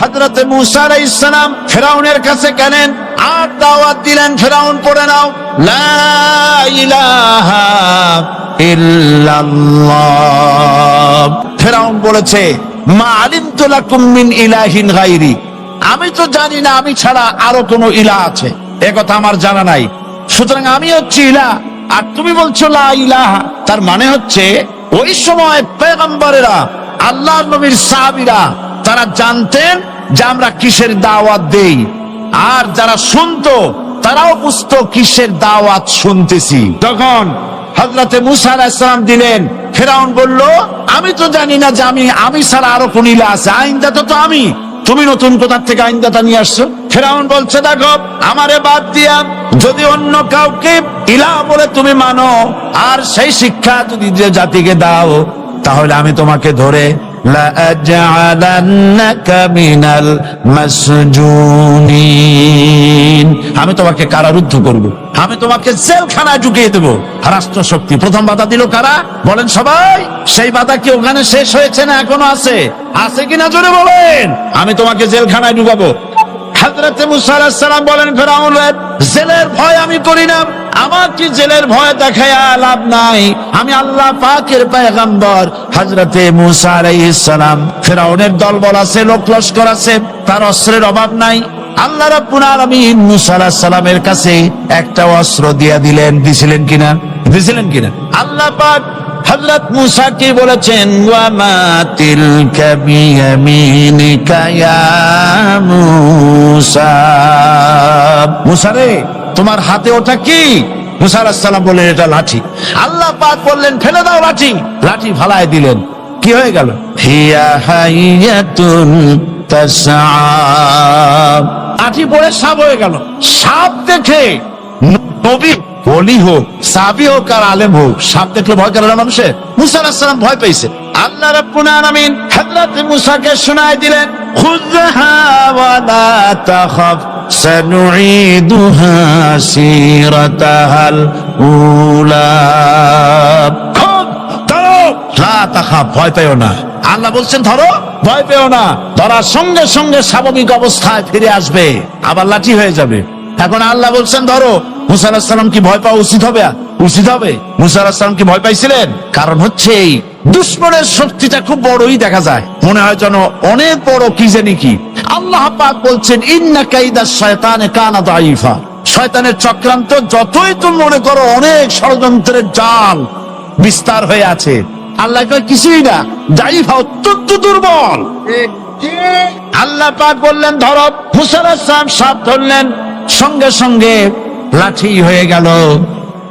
হযরত মুসা আলাইহিস সালাম ফিরাউনের কাছে গেলেন আর দাওয়াত দিলেন, ফিরাউন পড়ে নাও লা ইলাহা ইল্লাল্লাহ। ফিরাউন বলেছে মা আলিমতু লাকুম মিন ইলাহিন গায়রি, আমি তো জানি না আমি ছাড়া আরো কোনো ইলাহ আছে, এ কথা আমার জানা নাই, সুতরাং আমি হচ্ছি ইলাহ আর তুমি বলছো লা ইলাহা। তার মানে হচ্ছে ওই সময় পয়গম্বরেরা, আল্লাহর নবীর সাহাবীরা তারা জানতেন যে আমরা কিসের দাওয়াত দেই, আর যারা শুনতো তারাও বুঝতো কিসের দাওয়াত শুনতেছি। তখন হযরতে মুসা আলাইহিস সালাম দিলেন, ফিরাউন বলল আমি তো জানি না যে আমি ছাড়া আরো কোন ইলাহ আছে, আইনদাতা তো আমি, তুমি নতুন কোথা থেকে আইনদাতা নিয়ে আসছো? ফিরাউন বলছে দেখো আমারে বাদ দিয়া যদি অন্য কাউকে ইলাহ বলে তুমি মানো আর সেই শিক্ষা যদি যে জাতিকে দাও, তাহলে আমি তোমাকে ধরে লাআজআলান্নাকা মিনাল মাসজুনিন, আমি তোমাকে কারারুদ্ধ করব, আমি তোমাকে জেলখানায় ঢুকিয়ে দেব। রাষ্ট্রশক্তি প্রথম বাধা দিল কারা বলেন সবাই? সেই বাধা কি ওখানে শেষ হয়েছে না এখনো আছে? আছে কিনা জোরে বলেন। আমি তোমাকে জেলখানায় ঢুকাবো। হযরত মুসা আলাইহিস সালাম বলেন ফিরাউন জেলের ভয় আমি করি না, আমার কি জেলের ভয় দেখায়া লাভ নাই, আমি আল্লাহ পাকের পয়গম্বর। হযরত মুসা আলাইহিস সালাম, ফিরাউনের দলবল আছে, লোক লস্কর আছে, তার অস্ত্রের অভাব নাই। আল্লাহ রাব্বুল আলামিন মুসা আলাইহিস সালামের কাছে একটা অস্ত্র দিয়া দিলেন, দিছিলেন কিনা? আল্লাহ পাক হযরত মুসা কি বলেছেন ওয়া মা তিলকা বিয়ামিনিকা ইয়া মুসা, মুসা রে তোমার হাতে ওটা কি? মুসা আলাইহিস সালাম বললেন এটা লাঠি। আল্লাহ পাক বললেন ফেলে দাও লাঠি, লাঠি ফালায় দিলেন, কি হয়ে গেল? হিয়া হাইয়াতুন তাসআ, লাঠি পড়ে সাপ হয়ে গেল। সাপ দেখে নবী বলি হোক, সাহাবী হোক আর আলেম হোক, সাপ দেখলে ভয় করে না মানুষের? মুসা আলাইহিস সালাম ভয় পেয়েছে। আল্লাহ রাব্বুল আলামিন হযরত মুসাকে শোনায় দিলেন খুযহা ওয়া লা তাখাফ সানুঈদুহা সিরাতাহাল উলা, ধরো লা তাখাফ, ভয় পেও না। আল্লাহ বলছেন ধরো, ভয় পেও না। ধরার সঙ্গে সঙ্গে স্বাভাবিক অবস্থায় ফিরে আসবে, আবার লাঠি হয়ে যাবে। এখন আল্লাহ বলছেন ধরো, মুসা আলাইহিস সালাম কি ভয় পাওয়া উচিত হবে? মুসা আলাইহিস সালাম কি ভয় পাইছিলেন? কারণ হচ্ছে এই দুশমনের শক্তিটা খুব বড়ই দেখা যায়, মনে হয় যেন অনেক বড় কি জানি কি। আল্লাহ পাক বলছেন ইন্না কাইদাশ শায়তানে কানা দাঈফা, শয়তানের চক্রান্ত যতই তুমি মনে করো অনেক ষড়যন্ত্রের জাল বিস্তার হয়ে আছে, আল্লাহ কয় কিছুই না, দাঈফা অত্যন্ত দুর্বল। আল্লাহ পাক বললেন ধরো, মুসা আলাইহিস সালাম সাপ ধরলেন, সঙ্গে সঙ্গে লাঠি হয়ে গেল।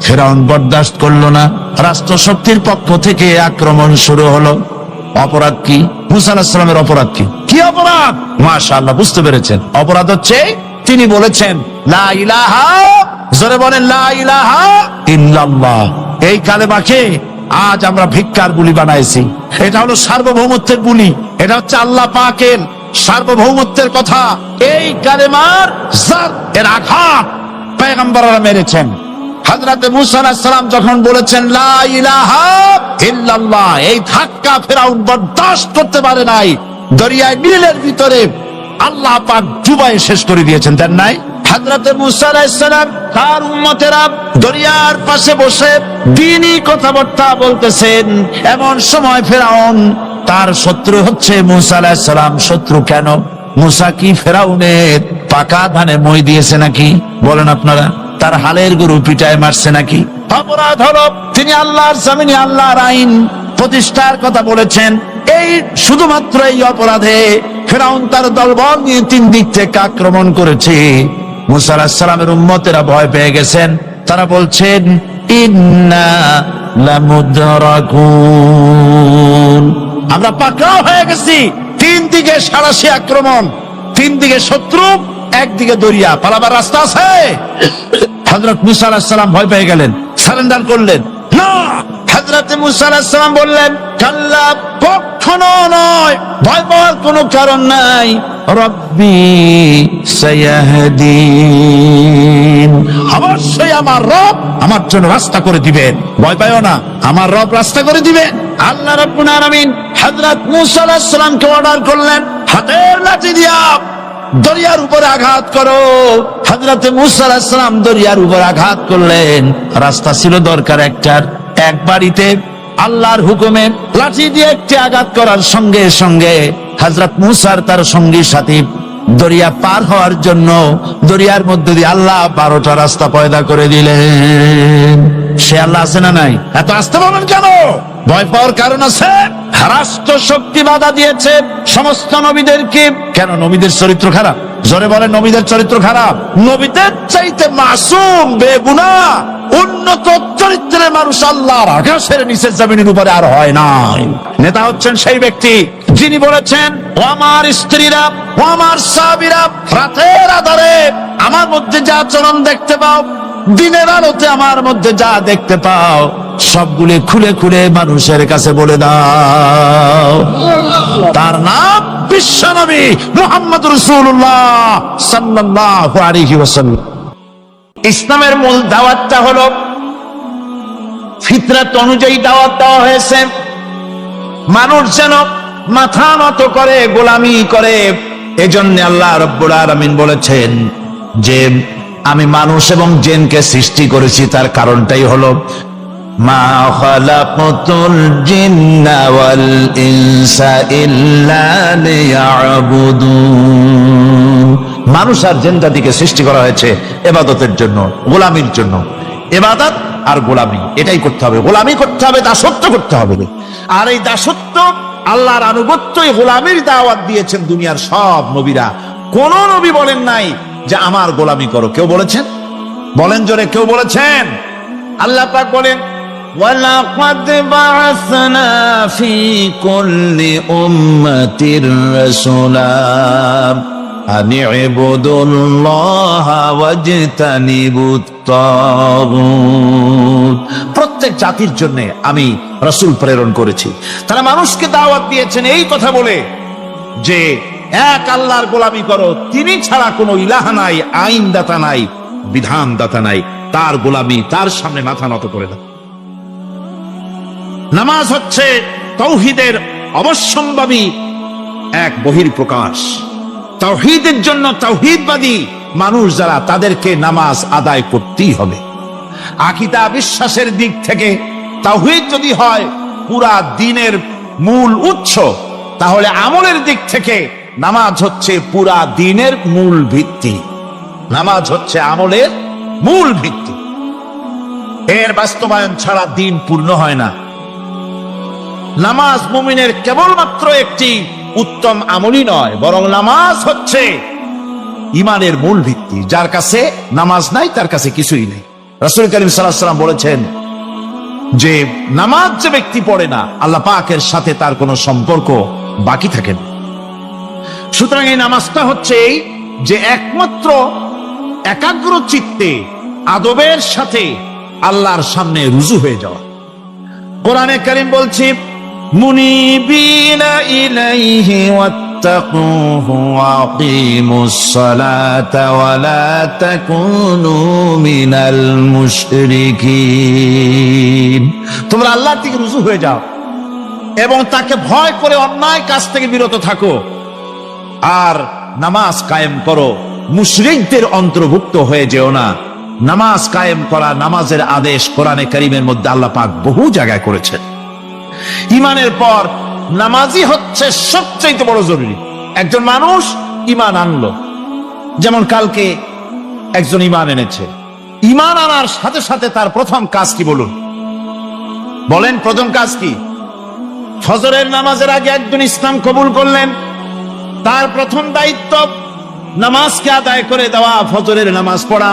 ফিরাউন বরদাস্ত করলো না, রাষ্ট্রশক্তির পক্ষ থেকে আক্রমণ শুরু হলো। অপরাধ কি? মুসা আলাইহিস সালামের অপরাধ কি? কি অপরাধ? মাশাআল্লাহ বুঝতে পেরেছেন। অপরাধ হচ্ছে তিনি বলেছেন লা ইলাহা, জোরে বলেন লা ইলাহা ইল্লাল্লাহ। এই কালেমাকে আজ আমরা ভিক্ষার বুলি বানাইছি। এটা হলো সার্বভৌমত্বের বুলি, এটা হচ্ছে আল্লাহ পাকের সার্বভৌমত্বের কথা। এই কালেমার এর আঘাত পয়গম্বররা মেরেছেন। হযরত মুসা আলাইহিস সালাম যখন বলেছেন লা ইলাহা ইল্লাল্লাহ, এই ধাক্কা ফিরাউন বরদাস্ত করতে পারে নাই। দরিয়ায় নীলের ভিতরে আল্লাহ পাক ডুবাই শেষ করে দিয়েছেন, দেন নাই? হযরত মুসা আলাইহিস সালাম তার উম্মতেরা দরিয়ার পাশে বসে দ্বীনি কথাবার্তা বলতেছেন। এমন সময় ফিরাউন, তার শত্রু হচ্ছে মুসা আলাইহিস সালাম। শত্রু কেন? মুসা কি ফিরাউনের পাকা ধানে মই দিয়েছে নাকি? বলেন আপনারা। তার হালের গরু পিটায় মারছে নাকি? অপরাধ হলো তিনি আল্লাহর জমিনে আল্লাহর আইন প্রতিষ্ঠার কথা বলেছেন। এই শুধুমাত্র এই অপরাধে ফিরাউন তার দলবল নিয়ে 3 দিক থেকে আক্রমণ করেছে। মুসা আলাইহিস সালামের উম্মতেরা ভয় পেয়ে গেছেন। তারা বলছেন ইন্না লামুদরাকুন, আমরা পাকড়াও হয়ে গেছি। 3 দিকে সারাশি আক্রমণ, 3 দিকে শত্রু, একদিকে দরিয়া, পালাবার রাস্তা আছে? হযরত মুসা আলাইহিস সালাম ভয় পেয়ে গেলেন, সারেন্ডার করলেন না। হযরত মুসা আলাইহিস সালাম বললেন কাল্লা, কখনো নয়, ভয় পাওয়ার কোনো কারণ নাই। রব্বি সায়াহদিন, অবশ্যই আমার রব আমার জন্য রাস্তা করে দিবেন, ভয় পাইও না, আমার রব রাস্তা করে দিবেন। আল্লাহ রাব্বুল আলামিন হযরত মুসা আলাইহিস সালামকে অর্ডার করলেন, হাতের লাঠি দিয়া দরিয়ার উপরে আঘাত করো। হযরত মূসা আলাইহিস সালাম দরিয়ার উপর আঘাত করলেন। রাস্তা ছিল দরকার একটার, এক বাড়িতে আল্লাহর হুকুমে লাঠি দিয়ে একটি আঘাত করার সঙ্গে সঙ্গে হযরত মূসার তার সঙ্গী সাথী দরিয়া পার হওয়ার জন্য দরিয়ার মধ্যে দিয়ে আল্লাহ 12টা রাস্তা পয়দা করে দিলেন। সে আল্লাহ আছে না নাই? এত আসতে বলেন কেন? ভয় পাওয়ার কারণ আছে। রাষ্ট্র শক্তি বাধা দিয়েছে সমস্ত নবীদেরকে। কেন? নবীদের চরিত্র খারাপ? জোরে বলে, নবীদের চরিত্র খারাপ? নবীদের চাইতে মাসুম বেগুনাহ উন্নত চরিত্রের মানুষ আল্লাহর আকাশের নিচের জমিনের উপরে আর হয় নাই। নেতা হচ্ছেন সেই ব্যক্তি যিনি বলেছেন, ও আমার স্ত্রীরা, ও আমার সাহাবীরা, রাতের আধারে আমার মধ্যে যা আচরণ দেখতে পাও, দিনের আলোতে আমার মধ্যে যা দেখতে পাও, সবগুলি খুলে খুলে মানুষের কাছে বলে দাও। তার নাম বিশ্বনবী মুহাম্মদ রাসূলুল্লাহ সাল্লাল্লাহু আলাইহি ওয়াসাল্লাম। ইসলামের মূল দাওয়াতটা হলো ফিতরাত অনুযায়ী দাওয়াত দেওয়া হয়েছে। মানুষ যেন মাথা নত করে, গোলামি করে। এজন্য আল্লাহ রাব্বুল আলামিন বলেছেন যে আমি মানুষ এবং জিনকে সৃষ্টি করেছি। তার কারণটাই হলো মা খালাকতুল জিন্না ওয়াল ইনসা ইল্লা লিয়াবুদুন। মানুষ আর জিন জাতিকে সৃষ্টি করা হয়েছে ইবাদতের জন্য, গোলামির জন্য। ইবাদত আর গোলামি এটাই করতে হবে, গোলামি করতে হবে, দাসত্ব করতে হবে। আর এই দাসত্ব, আল্লাহর আনুগত্যই গোলামির দাওয়াত দিয়েছেন দুনিয়ার সব নবীরা। কোন নবী বলেন নাই যে আমার গোলামি করো? কেউ বলেছেন? বলেন জোরে, কেউ বলেছেন? আল্লাহ পাক বলেন, ওয়ালাকাদ বা'আসনা ফি কুল্লি উম্মাতির রাসূলা আন ইবুদুল্লাহা ওয়াজতানিবুত তাগুত। প্রত্যেক জাতির জন্য আমি রাসূল প্রেরণ করেছি। তারা মানুষকে দাওয়াত দিয়েছেন এই কথা বলে যে এক আল্লাহর গোলামি করো, তিনি ছাড়া কোনো ইলাহ নাই, আইনদাতা নাই, বিধানদাতা নাই। তার গোলামি, তার সামনে মাথা নত করে দাও। নামাজ হচ্ছে তাওহীদের অবশ্যম্ভাবী এক বহির্প্রকাশ। তাওহীদের জন্য তাওহীদবাদী মানুষ যারা, তাদেরকে নামাজ আদায় করতেই হবে। আকীদা বিশ্বাসের দিক থেকে তাওহীদ যদি হয় পুরা দ্বীনের মূল উৎস, তাহলে আমলের দিক থেকে নামাজ হচ্ছে পুরা দ্বীনের মূল ভিত্তি। নামাজ হচ্ছে আমলের মূল ভিত্তি। এর বাস্তবায়ন ছাড়া দ্বীন পূর্ণ হয় না। নামাজ মুমিনের কেবলমাত্র একটি উত্তম আমলই নয়, বরং নামাজ হচ্ছে ইমানের মূল ভিত্তি। যার কাছে নামাজ নাই তার কাছে কিছুই নেই। রাসূল করিম সাল্লাল্লাহু আলাইহি ওয়াসাল্লাম বলেছেন যে নামাজ যে ব্যক্তি পড়ে না, আল্লাহ পাকের সাথে তার কোনো সম্পর্ক বাকি থাকে না। সুতরাং এই নামাজটা হচ্ছে এই যে একমাত্র একাগ্র চিত্তে আদবের সাথে আল্লাহর সামনে রুজু হয়ে যাওয়া। কোরআনে কারীম বলছে, মুনিবিনা ইলাইহি ওয়াত্তাকুহু ওয়া আকিমুস সালাতা ওয়া লা তাকুনু মিনাল মুশরিকিন। তোমরা আল্লাহর দিকে রুজু হয়ে যাও এবং তাকে ভয় করে অন্যায় কাজ থেকে বিরত থাকো, আর নামাজ কায়েম করো। মুশরিকদের অন্তর্ভুক্ত হয়ে যেও না। নামাজ কায়েম করা, নামাজের আদেশ কোরআনে কারীমের মধ্যে আল্লাহ পাক বহু জায়গায় করেছেন। ঈমানের পর নামাজই হচ্ছে সবচেয়ে বড় জরুরি। একজন মানুষ ঈমান আনলো, যেমন কালকে একজন ঈমান এনেছে। ঈমান আনার সাথে সাথে তার প্রথম কাজ কি বলুন? বলেন, প্রথম কাজ কি? ফজরের নামাজের আগে একজন ইসলাম কবুল করলেন, তার প্রথম দায়িত্ব নামাজকে আদায় করে দেওয়া, ফজরের নামাজ পড়া।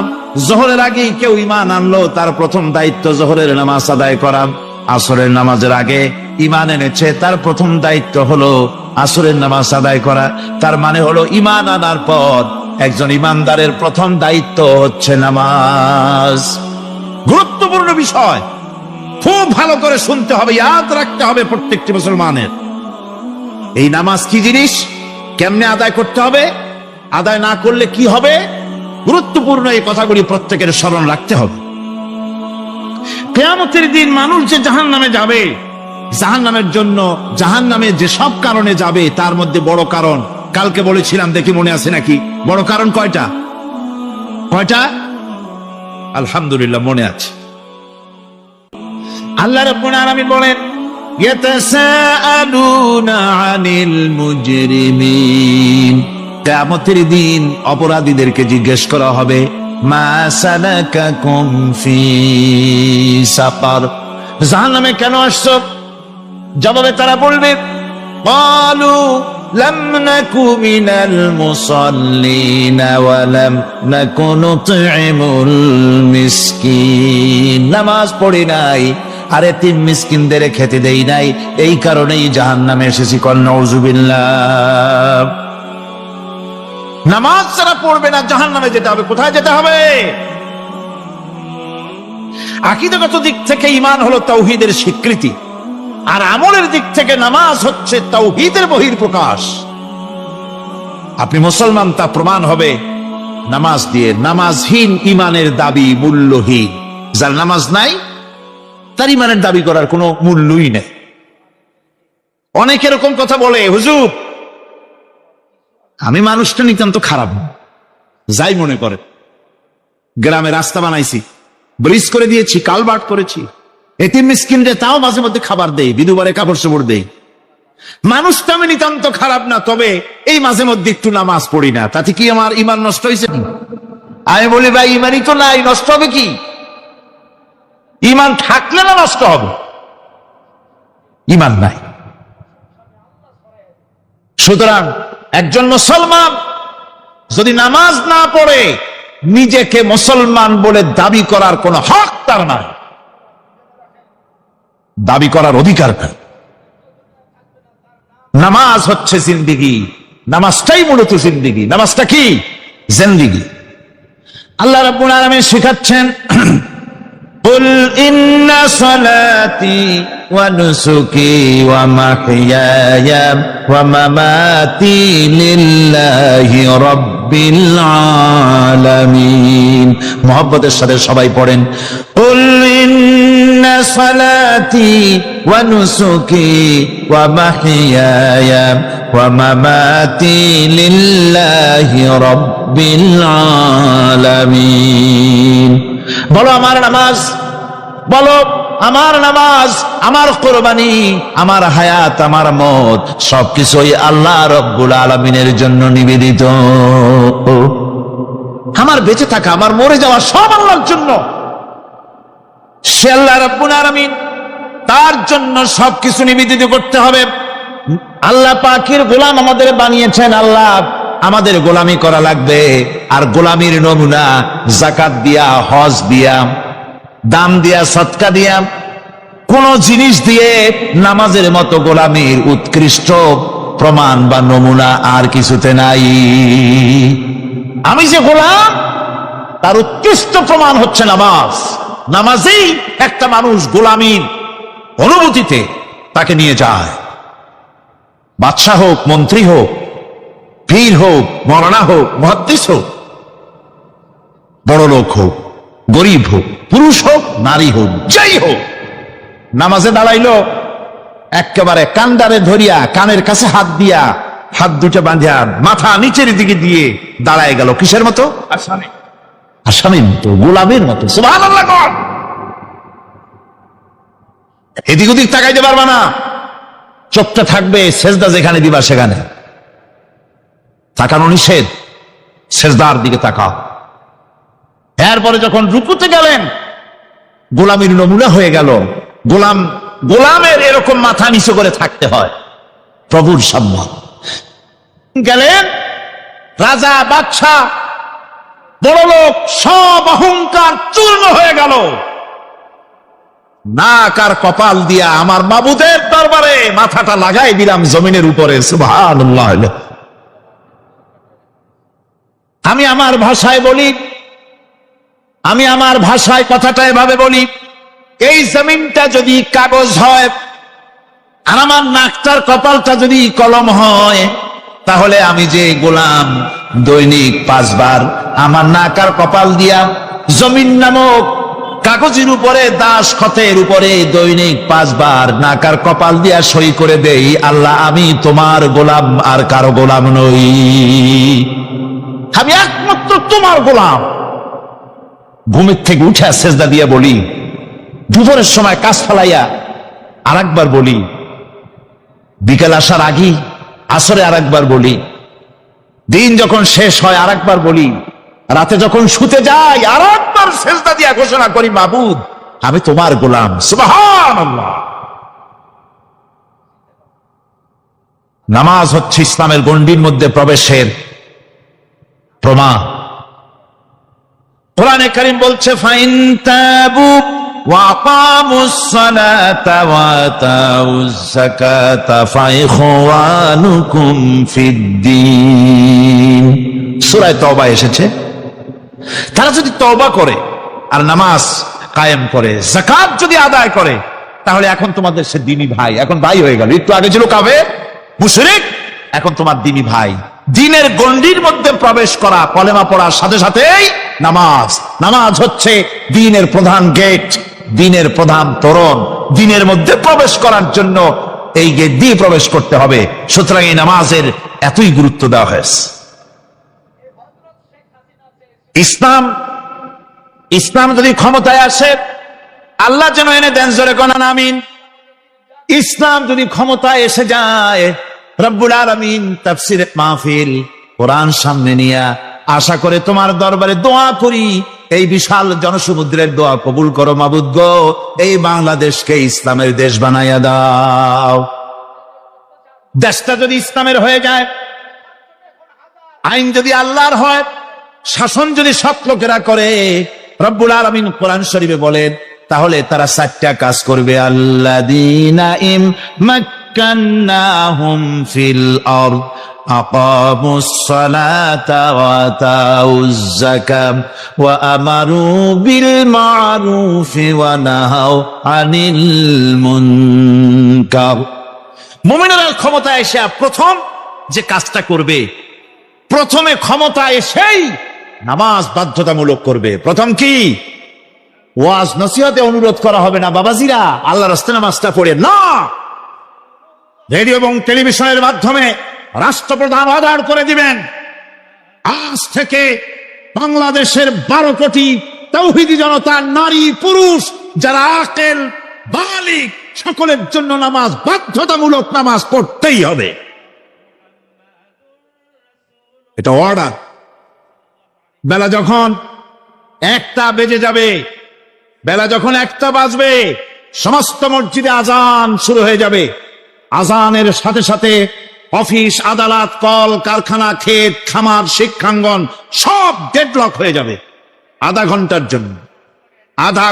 জোহরের আগে কেউ ঈমান আনলো, তার প্রথম দায়িত্ব জোহরের নামাজ আদায় করা। আসরের নামাজের আগে ঈমান এনেছে, তার প্রথম দায়িত্ব হলো আসরের নামাজ আদায় করা। তার মানে হলো ঈমান আনার পর একজন ঈমানদারের প্রথম দায়িত্ব হচ্ছে নামাজ। গুরুত্বপূর্ণ বিষয়, খুব ভালো করে শুনতে হবে, ইয়াদ রাখতে হবে প্রত্যেকটি মুসলমানের। এই নামাজ কি জিনিস, কেমনে আদায় করতে হবে, আদায় না করলে কি হবে, গুরুত্বপূর্ণ এই কথাগুলি প্রত্যেকের স্মরণ রাখতে হবে। কিয়ামতের দিন মানুষ যে জাহান্নামে যাবে, জাহান্নামের জন্য, জাহান্নামে যে সব কারণে যাবে, তার মধ্যে বড় কারণ কালকে বলেছিলাম, দেখি মনে আছে নাকি? বড় কারণ কয়টা? কয়টা? আলহামদুলিল্লাহ মনে আছে। আল্লাহ রাব্বুল আলামিন বলেন, ইয়াতাসাআলুনা আনিল মুজরিমিন, কিয়ামতের দিন অপরাধীদেরকে জিজ্ঞেস করা হবে, মা সালাকাকুম ফি সাকার, জাহান্নামে কেন আসছো? জবাবে তারা বলবে, ক্বালু লাম নাকু মিনাল মুসাল্লিন ওয়া লাম নাকু নুতঈমুল মিসকিন, নামাজ পড়ি নাই আর এতিম মিসকিনদের খেতে দেই নাই, এই কারণেই জাহান্নামে এসেছি। কল নাউযুবিল্লাহ। নামাজ যারা পড়বে না জাহান্নামে যেতে হবে। কোথায় যেতে হবে? আকীদাগত দিক থেকে ঈমান হলো তাওহীদের স্বীকৃতি, আর আমলের দিক থেকে নামাজ হচ্ছে তাওহীদের বহিঃপ্রকাশ। আপনি মুসলমান তা প্রমাণ হবে নামাজ দিয়ে। নামাজহীন ঈমানের দাবি মূল্যহীন। যার নামাজ নাই তার ঈমানের দাবি করার কোনো মূল্যই নেই। অনেক এরকম কথা বলে, হুজুর আমি মানুষটা নিতান্ত খারাপ না, যাই মনে করে, গ্রামে রাস্তা বানাইছি, ব্রিজ করে দিয়েছি, কালভার্ট করেছি, এতিম মিসকিনদের তাও মাঝে মধ্যে খাবার দেই, বিধবারে কাপড় চোপড় দেই, মানুষটা আমি নিতান্ত খারাপ না, তবে এই মাঝে মধ্যে একটু নামাজ পড়ি না, তাতে কি আমার ঈমান নষ্ট হয়েছে? আমি বলি, ভাই ঈমানই তো নাই, নষ্ট হবে কি? ঈমান থাকলে না নষ্ট হবে? ঈমান নাই। সুতরাং একজন মুসলমান যদি নামাজ না পড়ে নিজেকে মুসলমান বলে দাবি করার কোন হক তার নাই, দাবি করার অধিকার নাই। নামাজ হচ্ছে জিন্দেগি, নামাজটাই মূলত জিন্দেগি। নামাজটা কি? জিন্দেগি। আল্লাহ রাব্বুল আলামিন শেখাচ্ছেন, কুল ইন্না সালাতি ওয়া নুসুকি ওয়া মাহইয়ায়া ওয়া মামাতি লিল্লাহি রাব্বিল আলামিন। মুহাব্বতের সাথে সবাই পড়েন, কুল ইন্না সালাতি ওয়া নুসুকি ওয়া মাহইয়ায়া ওয়া মামাতি লিল্লাহি রাব্বিল আলামিন। বলো আমার নামাজ, বলো আমার নামাজ, আমার কোরবানি, আমার হায়াত, আমার মত সবকিছুই আল্লাহ রব্বুল আলামিনের জন্য নিবেদিত। আমার বেঁচে থাকা, আমার মরে যাওয়া সব আল্লাহর জন্য। সে আল্লাহ রব্বুল আলামিন, তার জন্য সবকিছু নিবেদিত করতে হবে। আল্লাহ পাকের গোলাম আমাদের বানিয়েছেন, আল্লাহ আমাদের গোলামি করা লাগবে। আর গোলামির নমুনা যাকাত দিয়া, হজ দিয়া, দাম দিয়া, সদকা দিয়া, কোন জিনিস দিয়ে নামাজের মতো গোলামির উৎকৃষ্ট প্রমাণ বা নমুনা আর কিছুতে নাই। আমি যে গোলাম তার উৎকৃষ্ট প্রমাণ হচ্ছে নামাজ। নামাজেই একটা মানুষ গোলামির অনুভূতিতে তাকে নিয়ে যায়। বাদশাহ হোক, মন্ত্রী হোক, পীর হোক, মৌলানা হোক, মুহাদ্দিস হোক, বড় লোক হোক, গরিব হোক, পুরুষ হোক, নারী হোক, যাই হোক, নামাজে দাঁড়াইলো, একেবারে কান্দারে ধরিয়া কানের কাছে হাত দিয়া, হাত দুটো বাঁধিয়া মাথা নিচের দিকে দিয়ে দাঁড়ায় গেল। কিসের মতো? আসামির মতো, গোলামের মতো। সুবহানাল্লাহ। এদিক ওদিক তাকাইতে পারবা না, চোখটা থাকবে সেজদা যেখানে দিবা সেখানে। তাকানো নিষেধ, সেজদার দিকে তাকাও। এরপরে যখন রুকুতে গেলেন, গোলামির নমুনা হয়ে গেল। গোলামের এরকম মাথা নিচু করে থাকতে হয় প্রভুর সামনে। গেলেন, রাজা, বাদশা, বড় লোক, সব অহংকার চূর্ণ হয়ে গেল। নাক আর কপাল দিয়া আমার মাবুদের দরবারে মাথাটা লাগাই দিলাম জমিনের উপরে। সুবহানাল্লাহ। আমি আমার ভাষায় বলি, আমি আমার ভাষায় কথাটা এভাবে বলি, এই জমিনটা যদি কাগজ হয় আর আমার নাকটার কপালটা যদি কলম হয়, তাহলে আমি যে গোলাম দৈনিক 5 বার আমার নাক আর কপাল দিয়া জমিন নামক কাগজের উপরে দাস খতের উপরে দৈনিক 5 বার নাকার কপাল দিয়া সই করে দেই, আল্লাহ আমি তোমার গোলাম আর কারো গোলাম নই, আমি একমাত্র তোমার গোলাম। ঘুমের থেকে উঠে সেজদা দিয়া বলি, দুপুরের সময় কাজ ফেলাইয়া আরেকবার বলি, বিকেল আসার আগে আসরে আরেকবার বলি, দিন যখন শেষ হয় আরেকবার বলি, রাতে যখন শুতে যাই আরেকবার সেজদা দিয়া ঘোষণা করি, মাবুদ আমি তোমার গোলাম। সুবহানাল্লাহ। নামাজ হচ্ছে ইসলামের গণ্ডির মধ্যে প্রবেশের প্রমাণ। কোরআনে কারীম বলছে, ফাইন তাবু ওয়া আকামুস সালাতা ওয়া আতাউজ যাকাতা ফাইখওয়ানুকুম ফিদ্দীন। সূরা তওবা এসেছে, তারা যদি তওবা করে আর নামাজ কায়েম করে, যাকাত যদি আদায় করে, তাহলে এখন তোমাদের সে দ্বীনি ভাই, এখন ভাই হয়ে গেল। একটু আগে ছিল কাফের মুশরিক, এখন তোমার দ্বীনি ভাই। দ্বীনের গণ্ডির মধ্যে প্রবেশ করা, কলেমা পড়ার সাথে সাথেই নামাজ। নামাজ হচ্ছে দ্বীনের প্রধান গেট, দ্বীনের প্রধান তোরণ। দ্বীনের মধ্যে প্রবেশ করার জন্য এই গেট দিয়ে প্রবেশ করতে হবে। সুতরাং এই নামাজের এতই গুরুত্ব দেওয়া হয়েছে। ইসলাম যদি ক্ষমতায় আসে, আল্লাহ যেন এনে দেন, জোরে কোন আমিন। ইসলাম যদি ক্ষমতায় এসে যায়, রব্বুল আলামিন তাফসীরে মাহফিল কোরআন সামনে নিয়ে আশা করে তোমার দরবারে দোয়া করি, এই বিশাল জনসমুদ্রের দোয়া কবুল করো মাবুদ গো, এই বাংলাদেশকে ইসলামের দেশ বানাইয়া দাও। দেশটা যদি ইসলামের হয়ে যায়, আইন যদি আল্লাহর হয়, শাসন যদি সৎ লোকেরা করে, রব্বুল আলামিন কোরআন শরীফে বলেন, তাহলে তারা 4টা কাজ করবে। আল্লাযীনা ইম্মাক্কান্নাহুম ফিল আরদ আকামুস সালাতা ওয়া আতাউজ যাকাত ওয়া আমারু বিল মা'রুফি ওয়া নাহাউ আনিল মুনকার। মুমিনরা ক্ষমতা এসে প্রথম যে কাজটা করবে, প্রথমে ক্ষমতা এসেই নামাজ বাধ্যতামূলক করবে। প্রথম কি? ওয়াজ নসিহতে অনুরোধ করা হবে না, বাবাজিরা আল্লাহর রাস্তায় নামাজটা পড়ে না। রেডিও এবং টেলিভিশনের মাধ্যমে রাষ্ট্রপ্রধান অর্ডার করে দিবেন, আজ থেকে বাংলাদেশের 12 কোটি তাওহীদি জনতা, নারী পুরুষ যারা আকেল বালিগ, সকলের জন্য নামাজ বাধ্যতামূলক, নামাজ পড়তেই হবে। এটা অর্ডার। বেলা যখন 1টা বেজে যাবে, বেলা যখন 1টা বাজবে, সমস্ত মসজিদে আজান শুরু হয়ে যাবে। আজানের সাথে সাথে অফিস, আদালত, কল কারখানা, ক্ষেত খামার, শিক্ষাঙ্গন সব ডেডলক হয়ে যাবে। আধা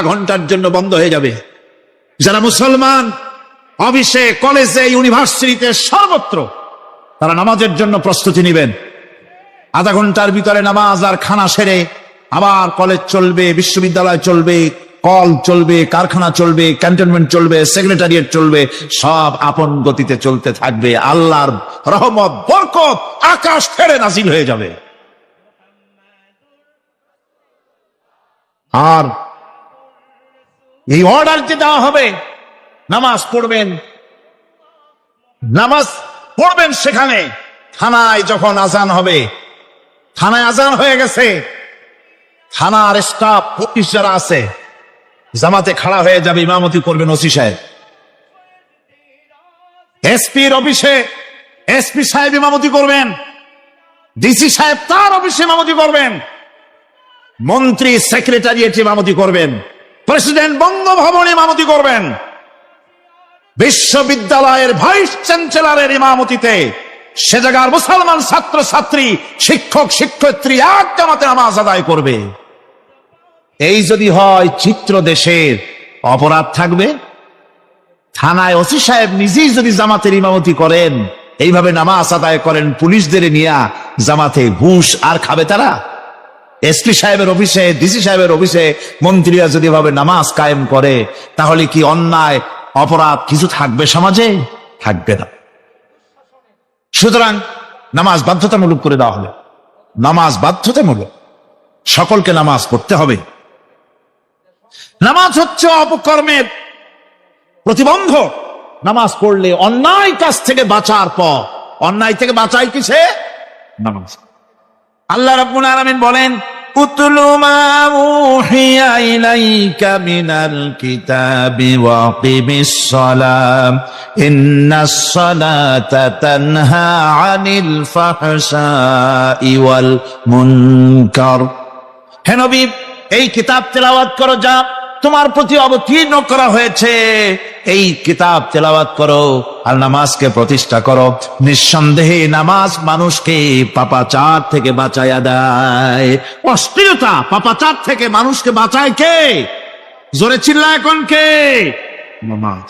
ঘন্টার জন্য বন্ধ হয়ে যাবে। যারা মুসলমান অফিসে, কলেজে, ইউনিভার্সিটিতে, সর্বত্র তারা নামাজের জন্য প্রস্তুতি নেবেন। আধা ঘন্টার ভিতরে নামাজ আর খানা সেরে আবার কলেজ চলবে, বিশ্ববিদ্যালয় চলবে, কল চলবে, কারখানা চলবে, ক্যান্টনমেন্ট চলবে, সেক্রেটারিয়েট চলবে, সব আপন গতিতে চলতে থাকবে। আল্লাহর রহমত, বরকত আকাশ ফেরে নাজিল হয়ে যাবে। আর এই অর্ডার যে দেওয়া হবে, নামাজ পড়বেন, সেখানে থানায় যখন আজান হবে, থানায় আজান হয়ে গেছে, থানার স্টাফ, পুলিশ যারা আছে জামাতে খাড়া হয়ে যাবে, ইমামতি করবেন ওসি সাহেব। এসপির অফিসে এসপি সাহেব ইমামতি করবেন, ডিসি সাহেব তার অফিসে ইমামতি করবেন, মন্ত্রী সেক্রেটারিয়েট ইমামতি করবেন, প্রেসিডেন্ট বঙ্গভবনে ইমামতি করবেন, বিশ্ববিদ্যালয়ের ভাইস চ্যান্সেলরের ইমামতিতে সে জায়গার মুসলমান ছাত্র ছাত্রী, শিক্ষক শিক্ষয়িত্রী এক জামাতে নামাজ আদায় করবে। এই যদি হয়, চিত্র দেশের অপরাধ থাকবে। থানায় ওসি সাহেব নিজেই যদি জামাতের ইমামতি করেন, এইভাবে নামাজ আদায় করেন, পুলিশদের নিয়ে জামাতে ঘুষ আর খাবে তারা? এসপি সাহেবের অফিসে, ডিসি সাহেবের অফিসে মন্ত্রীরা যদি এভাবে নামাজ কায়েম করে, তাহলে কি অন্যায় অপরাধ কিছু থাকবে সমাজে? থাকবে না। সুতরাং নামাজ বাধ্যতামূলক করে দেওয়া হবে। নামাজ বাধ্যতামূলক, সকলকে নামাজ পড়তে হবে। নামাজ হচ্ছে অপকর্মের প্রতিবন্ধক। নামাজ পড়লে অন্যায় কাজ থেকে বাঁচার পর, অন্যায় থেকে বাঁচায় কিসে? নামাজ। আল্লাহ রাব্বুল আলামিন বলেন, উতলু মা উহিয়া ইলাইকা মিনাল কিতাবি ওয়া আকিমিস সালাম ইন্নাস সালাতা তানহা আনিল ফাহশাই ওয়াল মুনকার। হে নবী, এই কিতাব তেলাওয়াত করো যা তোমার প্রতি অবতীর্ণ করা হয়েছে, এই কিতাব তেলাওয়াত করো আর নামাজকে প্রতিষ্ঠা করো। নিঃসন্দেহে নামাজ মানুষকে পাপাচার থেকে বাঁচায়া দেয়। অশ্লীলতা, পাপাচার থেকে মানুষকে বাঁচায় কে? জোরে চিল্লা এখন কে? নামাজ।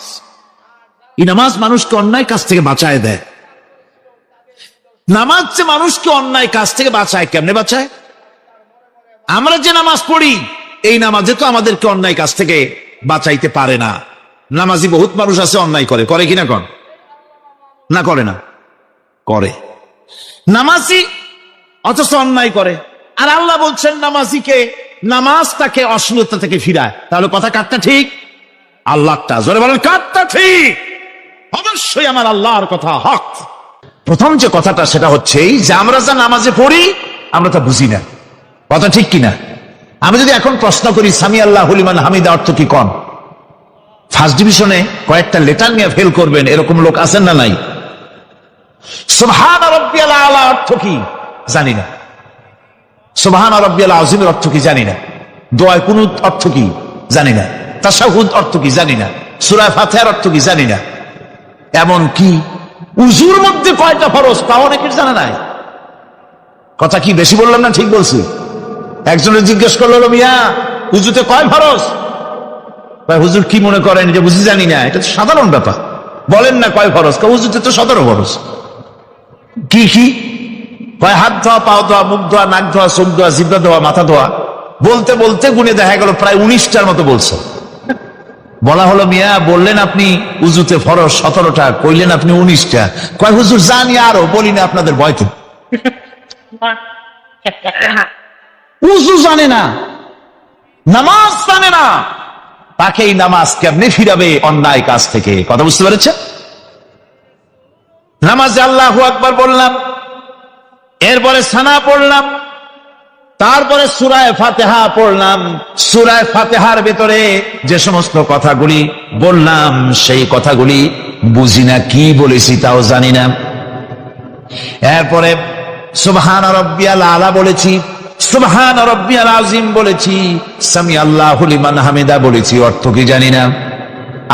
এই নামাজ মানুষকে অন্যায় কাজ থেকে বাঁচায় দেয়। নামাজ যে মানুষকে অন্যায় কাজ থেকে বাঁচায়, কেমনে বাঁচায়? আমরা যে নামাজ পড়ি, এই নামাজে তো আমাদেরকে অন্যায় কাজ থেকে বাঁচাইতে পারে না। নামাজি বহুত মানুষ আছে অন্যায় করে, করে কিনা? কর না, করে না? করে। নামাজি অথচ অন্যায় করে। আর আল্লাহ বলছেন নামাজিকে, নামাজ তাকে অশ্লীলতা থেকে ফিরায়। তাহলে কথা কাটটা ঠিক? আল্লাহটা জোরে বলেন, কাটটা ঠিক? অবশ্যই আমার আল্লাহর কথা হক। প্রথম যে কথাটা সেটা হচ্ছে এই যে আমরা যা নামাজে পড়ি আমরা তা বুঝি না। কথা ঠিক কিনা? আমি যদি এখন প্রশ্ন করি সামি আল্লাহু লিমান হামিদা অর্থ কি কোন? ফার্স্ট ডিভিশনে কয়েকটা লেটার নিয়ে ফেল করবেন এরকম লোক আছেন না নাই? সুবহান রাব্বিয়াল আলা অর্থ কি জানি না। সুবহান রাব্বিয়াল আযীমের অর্থ কি জানি না। দোয়ায়ে কুনুত অর্থ কি জানি না। তাশাহুদ অর্থ কি জানি না। সূরা ফাতিহার অর্থ কি জানি না। এমন কি উযুর মধ্যে কয়টা ফরজ তা অনেকের জানা নাই। কথা কি বেশি বললাম না ঠিক বলছি? একজনের জিজ্ঞেস করলো, মিয়া উযুতে কয় ফরজ? হুজুর কি মনে করেন যে বুঝি জানি না? এটা তো সাধারণ ব্যাপার, বলেন না কয় ফরজ? উযুতে তো 17 ফরজ। কি কি কয়? হাত ধোয়া, পাও ধোয়া, মুখ ধোয়া, নাক ধোয়া, চোখ ধোয়া, জিহ্বা ধোয়া, মাথা ধোয়া। বলতে বলতে গুনে দেখা গেল প্রায় 19টার মতো বলছে। বলা হলো, মিয়া বললেন আপনি উযুতে ফরজ 17টা, কইলেন আপনি 19টা। কয় হুজুর জানি, আরো বলি না আপনাদের ভয়তে। উযু জানে না, নামাজ জানে না, তাকে এই নামাজ কেমনে ফিরাবে অন্যায় কাজ থেকে? কথা বুঝতে পেরেছে? নামাজে আল্লাহু আকবার বললাম, এরপরে সানা পড়লাম, তারপরে সূরা ফাতিহা পড়লাম। সূরা ফাতিহার ভিতরে যে সমস্ত কথাগুলি বললাম সেই কথাগুলি বুঝি না, কি বলেছি তাও জানি না। এরপরে সুবহান রাব্বিয়াল আলা বলেছি, সুবহান রাব্বিয়াল আযীম বলেছি, সামি আল্লাহু লিমান হামিদা বলেছি, অর্থ কি জানি না।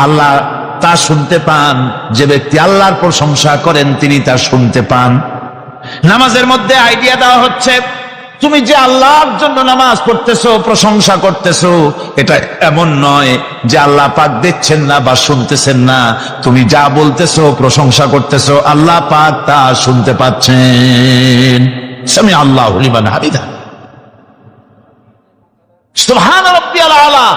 আল্লাহ তা শুনতে পান, যে ব্যক্তি আল্লাহর প্রশংসা করেন তিনি তা শুনতে পান। নামাজের মধ্যে আইডিয়া দেওয়া হচ্ছে, তুমি যে আল্লাহর জন্য নামাজ পড়তেছো, প্রশংসা করতেছো, এটা এমন নয় যে আল্লাহ পাক দেখছেন না বা শুনতেছেন না। তুমি যা বলতেছো, প্রশংসা করতেছো, আল্লাহ পাক তা শুনতে পাচ্ছেন। সামি আল্লাহু লিমান হামিদা, সুবহান রাব্বিয়াল আলা।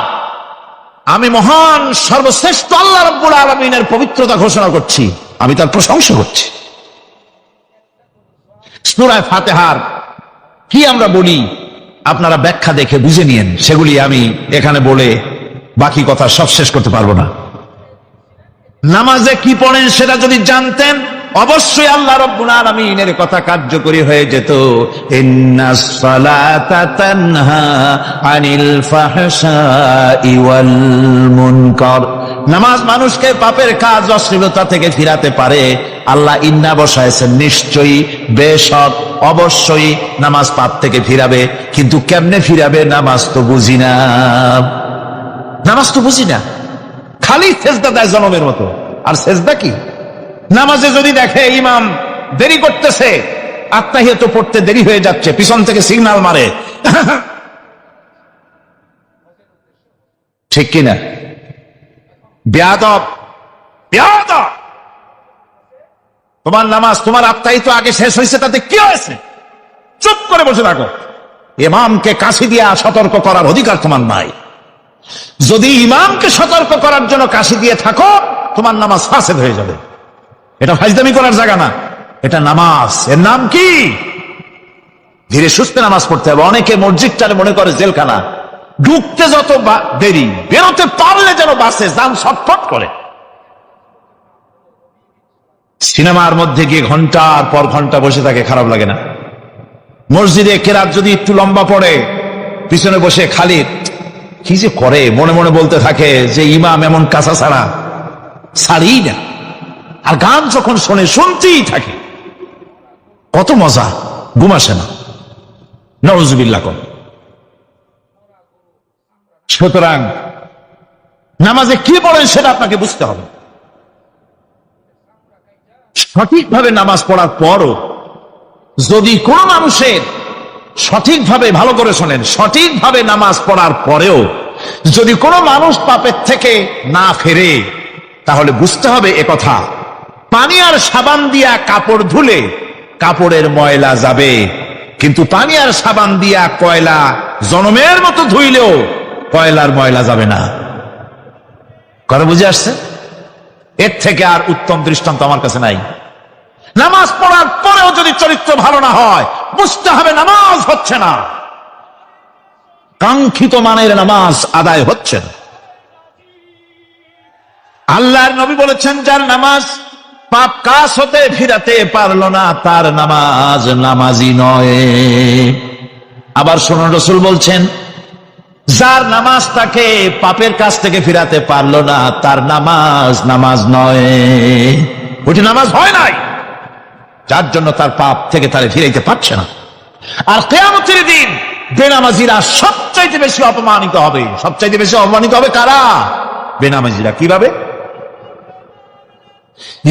আমি মহান সর্বশ্রেষ্ঠ আল্লাহ রাব্বুল আলামিনের পবিত্রতা ঘোষণা করছি, আমি তার প্রশংসা করছি। সূরা ফাতিহার কি আমরা বলি আপনারা ব্যাখ্যা দেখে বুঝে নিয়েন, সেগুলি আমি এখানে বলে বাকি কথা সব শেষ করতে পারবো না। নামাজে কি পড়েন সেটা যদি জানতেন, অবশ্যই আল্লাহ রাব্বুল আলামিনের কথা কার্যকরী হয়ে যেত। ইন্নাস সালাতা তানহা আনিল ফাহশাই ওয়াল মুনকার। নামাজ মানুষকে পাপের কাজ, অশ্লীলতা থেকে ফিরাতে পারে। আল্লাহ ইন্না বসায়ছেন, নিশ্চয়ই, বেশক, অবশ্যই নামাজ পাপ থেকে ফিরাবে। কিন্তু কেমনে ফিরাবে নামাজ তো বুঝি না। নামাজ তো বুঝি না, খালি সেজদা দেয় জনমের মতো। আর সেজদা কি? নামাজে যদি দেখে ইমাম দেরি করতেছে, আত্তাহিয়াত পড়তে দেরি হয়ে যাচ্ছে, পিছন থেকে সিগন্যাল মারে, ঠিক কিনা? বেয়াদব, বেয়াদব। তোমার নামাজ, তোমার আত্তাহিয়াত আগে শেষ হয়েছে, তাতে কি হয়েছে? চুপ করে বসে থাকো। ইমামকে কাশি দিয়া সতর্ক করার অধিকার তোমার নাই। যদি ইমামকে সতর্ক করার জন্য কাশি দিয়ে থাকো, তোমার নামাজ ফাসেদ হয়ে যাবে। এটা ফাজলামি করার জায়গা না, এটা নামাজ। এর নাম কি? ধীরে সুস্থে নামাজ পড়তে হবে। অনেকে মসজিদটারে মনে করে জেলখানা। ঢুকতে যত দেরি, বেরোতে পারলে যেন বাসে যান ছটফট করে। সিনেমার মধ্যে গিয়ে ঘন্টার পর ঘন্টা বসে থাকে, খারাপ লাগে না? মসজিদে কেরাত যদি একটু লম্বা পড়ে, পিছনে বসে খালি কি যে করে মনে মনে বলতে থাকে যে ইমাম এমন কাঁচা ছাড়া ছাড়ি না। আর গান যখন শোনে শুনতেই থাকে, কত মজা, ঘুম আসে না। নাউজুবিল্লাহ কোন। সুতরাং নামাজে কি পড়েন সেটা আপনাকে বুঝতে হবে। সঠিকভাবে নামাজ পড়ার পরও যদি কোন মানুষের সঠিকভাবে, ভালো করে শোনেন, সঠিকভাবে নামাজ পড়ার পরেও যদি কোনো মানুষ পাপের থেকে না ফেরে, তাহলে বুঝতে হবে একথা, পানি আর সাবান দিয়া কাপড় ধুলে কাপড়ের ময়লা যাবে, কিন্তু পানি আর সাবান দিয়া কয়লা জনমের মতো ধুইলেও কয়লার ময়লা যাবে না। কথা বুঝে আসছে? এর থেকে আর উত্তম দৃষ্টান্ত আমার কাছে নাই। নামাজ পড়ার পরেও যদি চরিত্র ভালো না হয়, বুঝতে হবে নামাজ হচ্ছে না, কাঙ্ক্ষিত মানের নামাজ আদায় হচ্ছে না। আল্লাহর নবী বলেছেন, যার নামাজ পাপ কাজ হতে ফিরাতে পারলো না, তার নামাজ নামাজি নয়। আবার শুনুন, রাসূল বলছেন, যার নামাজ তাকে পাপের কাছ থেকে ফিরাতে পারলো না, তার নামাজ নামাজ নয়, ওটি নামাজ হয় নাই, যার জন্য তার পাপ থেকে তারে ফিরাইতে পারছে না। আর কিয়ামতের দিন বেনামাজিরা সবচাইতে বেশি অপমানিত হবে। সবচাইতে বেশি অপমানিত হবে কারা? বেনামাজিরা। কিভাবে?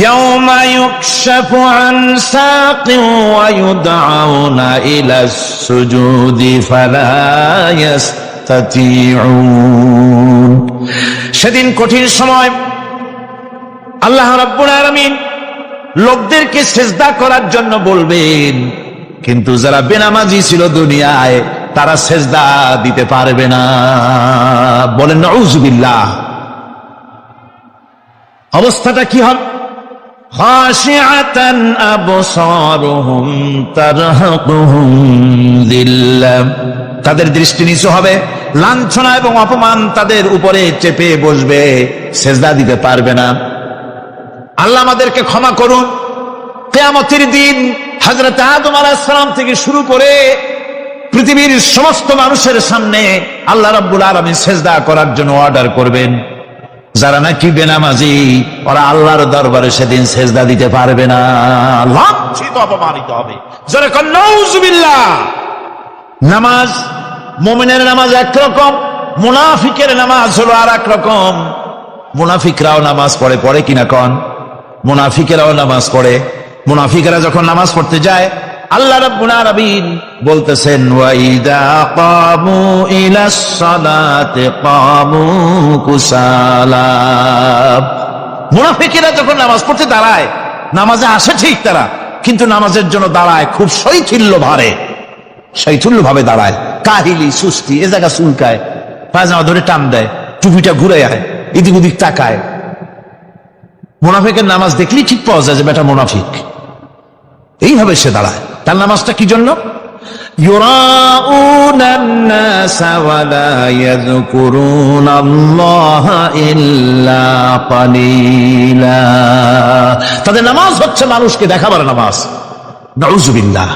ইয়াউমা ইউকশাফু আন সাকিন ওয়া ইউদআউনা ইলাস সুজুদি ফালা ইয়াস্তাতিউন। সেদিন কঠিন সময়, আল্লাহ রাব্বুল আলামিন লোকদেরকে সেজদা করার জন্য বলবেন, কিন্তু যারা বেনামাজি ছিল দুনিয়ায়, তারা সেজদা দিতে পারবে না। বলেন নাউজুবিল্লাহ। অবস্থাটা কি হবে? খাশিআতান আবসারুহুম তারহাকুহুম যিল্লাহ। তাদের দৃষ্টি নিচু হবে, লাঞ্ছনা এবং অপমান তাদের উপরে চেপে বসবে, সেজদা দিতে পারবে না। আল্লাহ আমাদেরকে ক্ষমা করুন। কিয়ামতের দিন হযরত আদম আলাইহিস সালাম থেকে শুরু করে পৃথিবীর সমস্ত মানুষের সামনে আল্লাহ রাব্বুল আলামিন সেজদা করার জন্য অর্ডার করবেন। যারা নাকি বেনামাজি, ওরা আল্লাহর দরবারে সেদিন সেজদা দিতে পারবে না, লাঞ্ছিত, অপমানিত হবে। যারা কন নাউজুবিল্লাহ। নামাজ, মুমিনের নামাজ একরকম, মুনাফিকের নামাজ হলো আর এক রকম। মুনাফিকরাও নামাজ পড়ে, পড়ে কিনা কন? মুনাফিকেরাও নামাজ পড়ে। মুনাফিকেরা যখন নামাজ পড়তে যায়, আল্লাহ রাব্বুল আলামিন বলতেছেন, ওয়া ইযা কামু ইলাস সালাতি কামু কুসালা। মুনাফিকেরা যখন নামাজ পড়তে দাঁড়ায়, নামাজে আসে ঠিক তারা, কিন্তু নামাজের জন্য দাঁড়ায় খুব শৈথিল্য ভারে, শৈথিল্য ভাবে দাঁড়ায়, কাহিলি, সুস্তি, এ জায়গা চুলকায়, পায়জামা ধরে টান দেয়, টুপিটা ঘুরে আয়, এদিক ওদিক তাকায়। মুনাফিকের নামাজ দেখলেই ঠিক পাওয়া যায় যে বেটা মুনাফিক। এইভাবে সে দাঁড়ায়। তার নামাজটা কি জন্য? ইউরাউনান নাসা ওয়া লা ইয়াযকুরুনাল্লাহা ইল্লা কালিলা। তাদের নামাজ হচ্ছে মানুষকে দেখাবার নামাজ। নাউজুবিল্লাহ।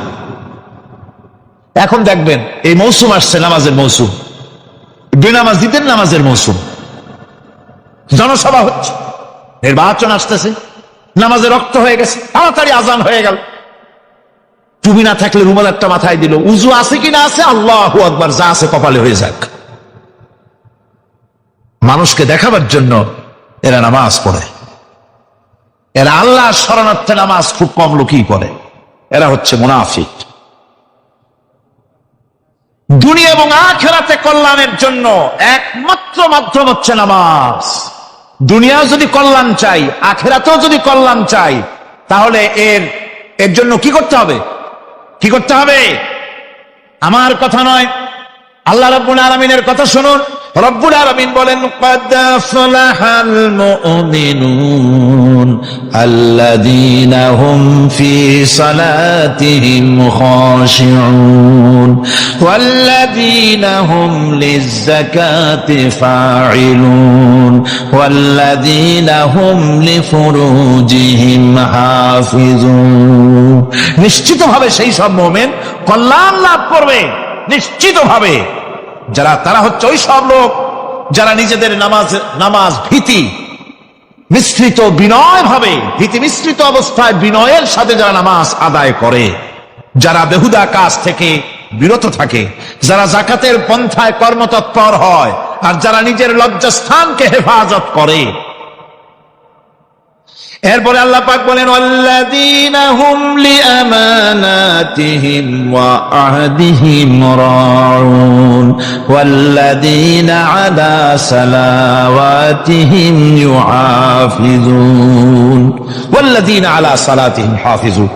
এখন দেখবেন এই মৌসুম আসছে, নামাজের মৌসুম, বেনামাজিদের নামাজের মৌসুম। জনসভা হচ্ছে, নির্বাচন আসতেছে, নামাজে রক্ত হয়ে গেছে, তাড়াতাড়ি আজান হয়ে গেল, টুপি না থাকলে রুমাল একটা মাথায় দিল, উজু আছে কি না আছে, আল্লাহু আকবার, যা আছে কপালে হয়ে যাক। মানুষকে দেখাবার জন্য এরা নামাজ পড়ে। এরা আল্লাহর শরণার্থে নামাজ খুব কম লোকই পড়ে। এরা হচ্ছে মুনাফিক। দুনিয়া এবং আখিরাতে কল্যাণের জন্য একমাত্র মাধ্যম হচ্ছে নামাজ। দুনিয়াও যদি কল্যাণ চাই, আখিরাতেও যদি কল্যাণ চাই, তাহলে এর জন্য কি করতে হবে? কি করতে হবে? আমার কথা নয়, আল্লাহ রাব্বুল আলামিনের কথা শুনুন। রব্বুল আলামিন বলেন ক্বাদ আফলাহাল মুমিনুন আল্লাযীনা হুম ফি সালাতিহিম খাশিউন ওয়াল্লাযীনা হুম লিয-যাকাতি ফাঈলুন ওয়াল্লাযীনা হুম লিফুরুজিহিম হাফিজুন। নিশ্চিতভাবে সেই সব মুমিন কল্যাণ লাভ করবে, নিশ্চিতভাবে। তারা হচ্ছে ওই সব লোক যারা নিজেদের নামাজ ভীতি মিশ্রিত বিনয় ভাবে, ভীতি মিশ্রিত অবস্থায় বিনয়ের সাথে যারা নামাজ আদায় করে, যারা বেহুদা কাজ থেকে বিরত থাকে, যারা যাকাতের পন্থায় কর্মতৎপর হয়, আর যারা নিজের লজ্জাস্থানকে হেফাজত করে। এরপরে আল্লাহ পাক বলেন ওয়াল্লাযীনা হুম লিআমানাতিহিম ওয়া আহদিহিম রাউন ওয়াল্লাযীনা আলা সালাওয়াতিহিম ইউহাফিজুন ওয়াল্লাযীনা আলা সালাতিহিম হাফিজুন।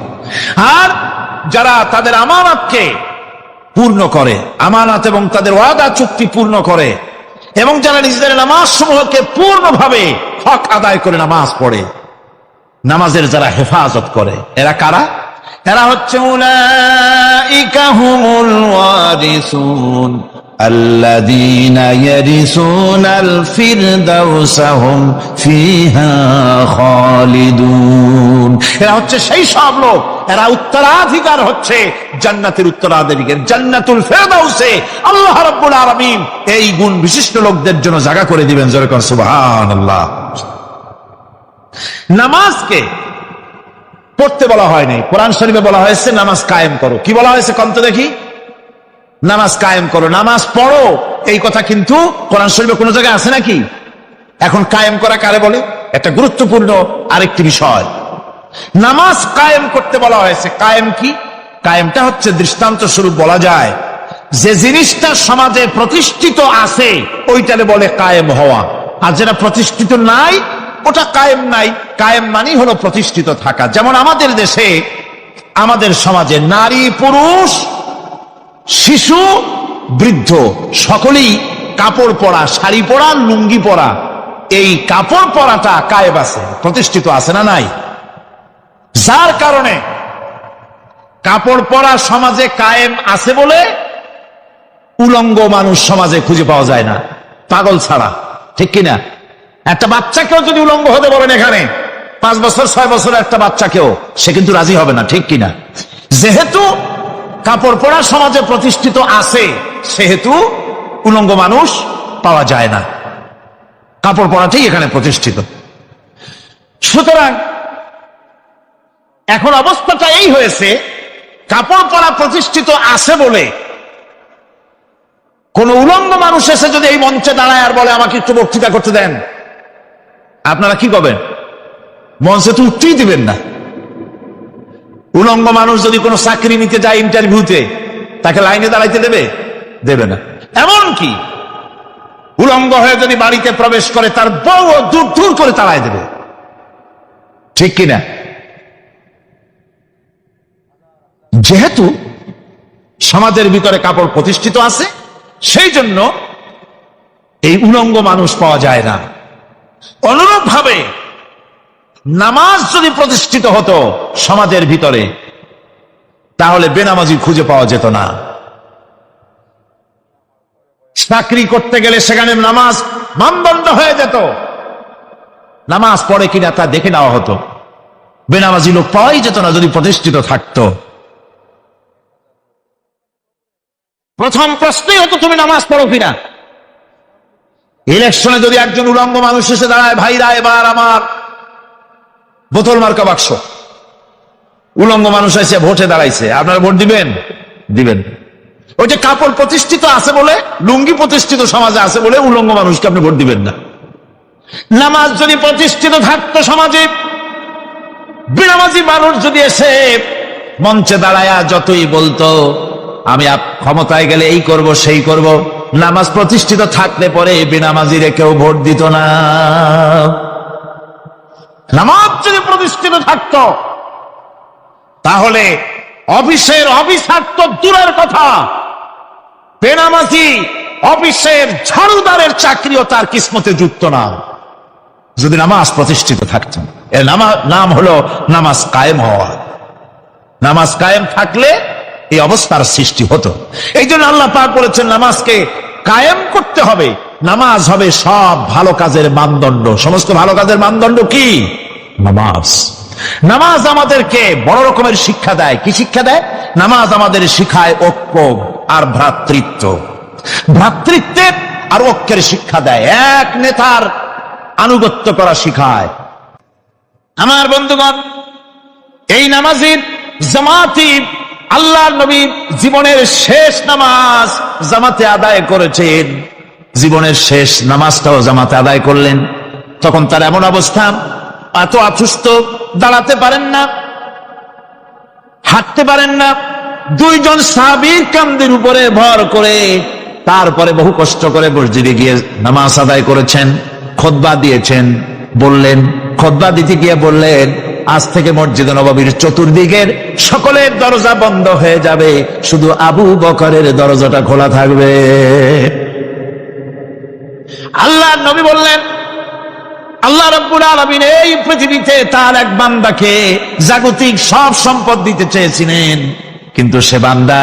আর যারা তাদের আমানতকে পূর্ণ করে, আমানত এবং তাদের ওয়াদা চুক্তি পূর্ণ করে, এবং যারা নিজেদের নামাজ সমূহকে পূর্ণভাবে হক আদায় করে নামাজ পড়ে, নামাজের যারা হেফাজত করে, এরা কারা? এরা হচ্ছে উলাইকা হুমুল ওয়ারিসুন আল্লাযীনা ইয়ারিসুনাল ফিরদাউসা হুম ফিহা খালিদুন। এরা হচ্ছে সেই সব লোক, এরা উত্তরাধিকার হচ্ছে জান্নাতের উত্তরাধিকার, জান্নাতুল ফিরদাউসে আল্লাহ রাব্বুল আলামিন এই গুণ বিশিষ্ট লোকদের জন্য জায়গা করে দিবেন। জোরে কোন সুবহানাল্লাহ। নামাজকে পড়তে বলা হয়নি, কোরআন শরীফে বলা হয়েছে নামাজ কায়েম করো। কি বলা হয়েছে কন্ত দেখি? নামাজ কায়েম করো, নামাজ পড়ো। এই কথা কিন্তু কোরআন শরীফে কোন জায়গায় আছে নাকি? এখন কায়েম করা কারে বলে? একটা গুরুত্বপূর্ণ আরেকটি বিষয়, নামাজ কায়েম করতে বলা হয়েছে। কায়েম কি? কায়েমটা হচ্ছে দৃষ্টান্ত স্বরূপ বলা যায় যে জিনিসটা সমাজে প্রতিষ্ঠিত আছে ওইটারে বলে কায়েম হওয়া, আর যেটা প্রতিষ্ঠিত নাই ওটা কায়েম নাই। কায়েম মানে হলো প্রতিষ্ঠিত থাকা। যেমন আমাদের দেশে, আমাদের সমাজে নারী পুরুষ শিশু বৃদ্ধ সকলেই কাপড় পরা, শাড়ি পরা, লুঙ্গি পরা, এই কাপড় পরাটা কায়েম আছে, প্রতিষ্ঠিত আছে না নাই? যার কারণে কাপড় পরা সমাজে কায়েম আছে বলে উলঙ্গ মানুষ সমাজে খুঁজে পাওয়া যায় না, পাগল ছাড়া। ঠিক কিনা? একটা বাচ্চাকেও যদি উলঙ্গ হতে বলেন এখানে, 5 বছর 6 বছরের একটা বাচ্চাকেও, সে কিন্তু রাজি হবে না। ঠিক কিনা? যেহেতু কাপড় পরা সমাজে প্রতিষ্ঠিত আছে, সেহেতু উলঙ্গ মানুষ পাওয়া যায় না, কাপড় পরাটাই এখানে প্রতিষ্ঠিত। সুতরাং এখন অবস্থাটা এই হয়েছে, কাপড় পরা প্রতিষ্ঠিত আছে বলে কোন উলঙ্গ মানুষ এসে যদি এই মঞ্চে দাঁড়ায় আর বলে আমাকে একটু বক্তৃতা করতে দেন, আপনারা কি করবেন? মঞ্চে তো উঠতেই দিবেন না। উলঙ্গ মানুষ যদি কোনো চাকরি নিতে যায় ইন্টারভিউতে, তাকে লাইনে দাঁড়াইতে দেবে? দেবে না। এমনকি উলঙ্গ হয়ে যদি বাড়িতে প্রবেশ করে, তার বউ দূর দূর করে তাড়ায় দেবে। ঠিক কিনা? যেহেতু সমাজের ভিতরে কাপড় প্রতিষ্ঠিত আছে, সেই জন্য এই উলঙ্গ মানুষ পাওয়া যায় না। অনুরূপ ভাবে নামাজ যদি প্রতিষ্ঠিত হতো সমাজের ভিতরে, তাহলে বেনামাজি খুঁজে পাওয়া যেত না। চাকরি করতে গেলে সেখানে নামাজ মানদণ্ড হয়ে যেত, নামাজ পড়ে কিনা তা দেখে নেওয়া হতো। বেনামাজি লোক পাওয়াই যেত না যদি প্রতিষ্ঠিত থাকতো। প্রথম প্রশ্নই হতো তুমি নামাজ পড়ো কিনা। ইলেকশনে যদি একজন উলঙ্গ মানুষ এসে দাঁড়ায়, ভাইরা এবার আমার বোতল মার্কা বাক্স, উলঙ্গ মানুষ এসে ভোটে দাঁড়াইছে, আপনারা ভোট দিবেন? দিবেন। ওই যে কাপড় প্রতিষ্ঠিত আছে বলে, লুঙ্গি প্রতিষ্ঠিত সমাজে আছে বলে উলঙ্গ মানুষকে আপনি ভোট দিবেন না। নামাজ যদি প্রতিষ্ঠিত থাকতো সমাজে, বেনামাজি মানুষ যদি এসে মঞ্চে দাঁড়ায়া যতই বলতো আমি ক্ষমতায় গেলে এই করব সেই করব, নামাজ প্রতিষ্ঠিত থাকলে পরে বেনামাজিরে কেউ ভোট দিত না। নামাজ যদি প্রতিষ্ঠিত থাকতো তাহলে অফিসের অফিসার তো দূরের কথা, বেনামাজি অফিসের ঝাড়ুদারের চাকরিও তার কিসমতে যুক্ত না যদি নামাজ প্রতিষ্ঠিত থাকতেন। এর নাম হলো নামাজ কায়েম হওয়া। নামাজ কায়েম থাকলে এই অবস্থার সৃষ্টি হতো। এই জন্য আল্লাহ পাক বলেছেন নামাজকে কায়েম করতে হবে। নামাজ হবে সব ভালো কাজের মানদণ্ড। সমস্ত ভালো কাজের মানদণ্ড কি? নামাজ। নামাজ আমাদেরকে বড় রকমের শিক্ষা দেয়। কি শিক্ষা দেয়? নামাজ আমাদের শিখায় ঐক্য আর ভ্রাতৃত্ব। ভ্রাতৃত্বের আর ঐক্যের শিক্ষা দেয়। এক নেতার আনুগত্য করা শিখায়। আমার বন্ধুগণ, এই নামাজের জামাতি আল্লাহর নবী জীবনের শেষ নামাজ জামাতে আদায় করেছেন। জীবনের শেষ নামাজটাও জামাতে আদায় করলেন। তখন তার এমন অবস্থা, এত অসুস্থ, দাঁড়াতে পারেন না, হাঁটতে পারেন না। দুইজন সাহাবীর কাঁধের উপরে ভর করে তারপরে বহু কষ্ট করে মসজিদে গিয়ে নামাজ আদায় করেছেন। খুতবা দিয়েছেন। বললেন, খুতবা দিতে গিয়ে বললেন, আজ থেকে মসজিদ নববীর চতুর্দিকের সকলের দরজা বন্ধ হয়ে যাবে, শুধু আবু বকরের দরজাটা খোলা থাকবে। আল্লাহর নবী বললেন, আল্লাহ রাব্বুল আলামিন এই পৃথিবীতে তার এক বান্দাকে জাগতিক সব সম্পদ দিতে চেয়েছিলেন, কিন্তু সে বান্দা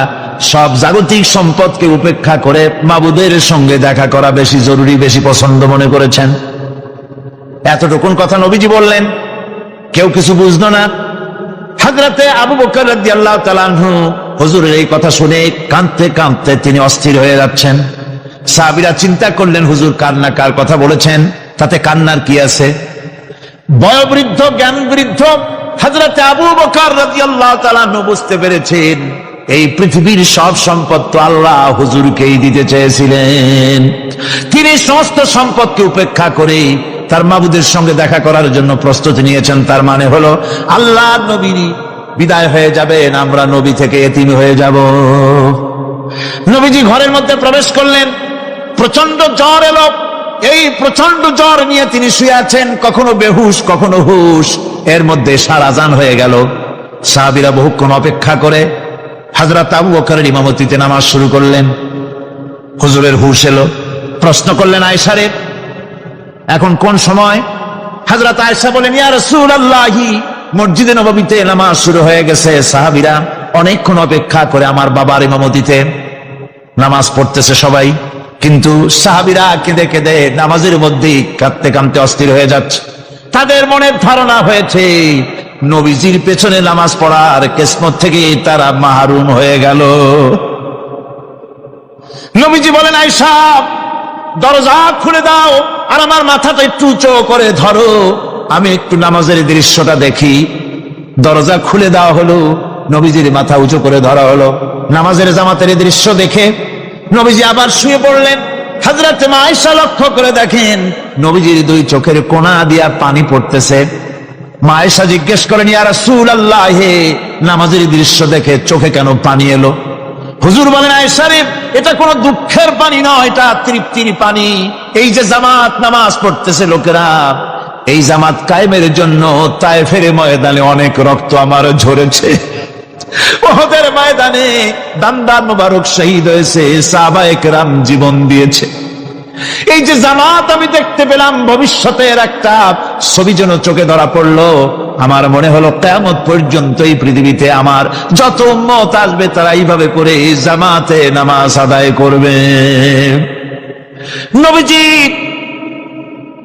সব জাগতিক সম্পদকে উপেক্ষা করে মাবুদের সঙ্গে দেখা করা বেশি জরুরি, বেশি পছন্দ মনে করেছেন। এতটুকুন কথা নবীজি বললেন, কেউ কিছু বুঝলো না। হযরতে আবু বকর রাদিয়াল্লাহু তাআলা আনহু হুজুরের এই কথা শুনে কাঁদতে কাঁদতে তিনি অস্থির হয়ে যাচ্ছেন। সাহাবীরা চিন্তা করলেন, হুজুর কান্না কার কথা বলেছেন, তাতে কান্নার কি আছে? বয়োবৃদ্ধ জ্ঞান বৃদ্ধ হযরতে আবু বকর রাদিয়াল্লাহু তাআলা আনহু বুঝতে পেরেছেন এই পৃথিবীর সব সম্পদ তো আল্লাহ হুজুরকেই দিতে চেয়েছিলেন। তিনি সমস্ত সম্পদকে উপেক্ষা করে তার মাবুদের সঙ্গে দেখা করার জন্য প্রস্তুতি নিয়েছেন। তার মানে হলো আল্লাহ নবী বিদায় হয়ে যাবেন, আমরা নবী থেকে এতিম হয়ে যাব। নবীজি ঘরের মধ্যে প্রবেশ করলেন। প্রচন্ড জ্বর এলো। এই প্রচন্ড জ্বর নিয়ে তিনি শুয়ে আছেন, কখনো বেহুশ কখনো হুশ। এর মধ্যে সারা আযান হয়ে গেল। সাহাবীরা বহুক্ষণ অপেক্ষা করে হযরত আবু বকরের ইমামতিতে নামাজ শুরু করলেন। হুজুরের হুশ এলো। প্রশ্ন করলেন, আয়েশা রে, এখন কোন সময়? হযরত আয়েশা বলেন, ইয়া রাসূলুল্লাহ, মসজিদে নববীতে নামাজ শুরু হয়ে গেছে। সাহাবীরা অনেকক্ষণ অপেক্ষা করে আমার বাবার ইমামতিতে নামাজ পড়তেছে সবাই, কিন্তু সাহাবীরা কেঁদে কেঁদে নামাজের মধ্যেই কাঁদতে কাঁদতে অস্থির হয়ে যাচ্ছে। তাদের মনের ধারণা হয়েছে নবীজির পেছনে নামাজ পড়ার কিসমত থেকে তারা মাহরুম হয়ে গেল। নবীজি বলেন, আয়েশা দরজা খুলে দাও আর আমার মাথাটা একটু উঁচু করে ধরো, আমি একটু নামাজের দৃশ্যটা দেখি। দরজা খুলে দেওয়া হলো, নবীজির মাথা উঁচু করে ধরা হলো। নামাজের জামাতের দৃশ্য দেখে নবীজি আবার শুয়ে পড়লেন। হযরত আয়েশা লক্ষ্য করে দেখেন নবীজির দুই চোখের কোণা দিয়া পানি পড়তেছে। মা আয়েশা জিজ্ঞেস করেন, ইয়া রাসূলুল্লাহ, নামাজের দৃশ্য দেখে চোখে কেন পানি এলো? হুজুর বলেন, আয়েশা রে, এটা কোনো দুঃখের পানি নয়, এটা তৃপ্তির পানি। এই যে জামাত নামাজ পড়তেছে লোকেরা, এই জামাত কায়েমের জন্য তায়েফের ময়দানে অনেক রক্ত আমার ঝরেছে। উহুদের ময়দানে দান্দান মুবারক শহীদ হয়েছে, সাহাবায়ে কেরাম জীবন দিয়েছে। এই যে জামাত আমি দেখতে পেলাম, ভবিষ্যতের একটা ছবি যেন চোখে ধরা পড়লো। আমার মনে হলো কিয়ামত পর্যন্ত এই পৃথিবীতে আমার যত উম্মত আসবে তারা এইভাবে করে জামাতে নামাজ আদায় করবে। নবীজি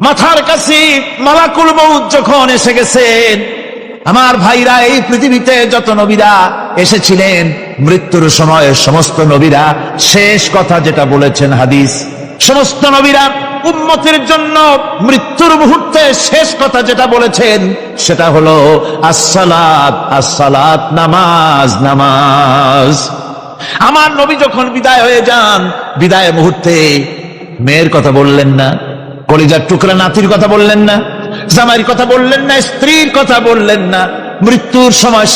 মাথার কাছে মালাকুল মউত যখন এসে গেছেন, আমার ভাইরা, এই পৃথিবীতে যত নবীরা এসেছিলেন মৃত্যুর সময় সমস্ত নবীরা শেষ কথা যেটা বলেছেন, হাদিস, সমস্ত নবীরা উম্মতের জন্য মৃত্যুর মুহূর্তে শেষ কথা যেটা বলেছেন সেটা হলো আসসালাত, আসসালাত, নামাজ, নামাজ। আমার নবী যখন বিদায় হয়ে যান, বিদায় মুহূর্তে মেয়ের কথা বললেন না, কলিজার টুকরা নাতির কথা বললেন না, জামাইয়ের কথা বললেন না, স্ত্রীর কথা বললেন না। মৃত্যুর সময়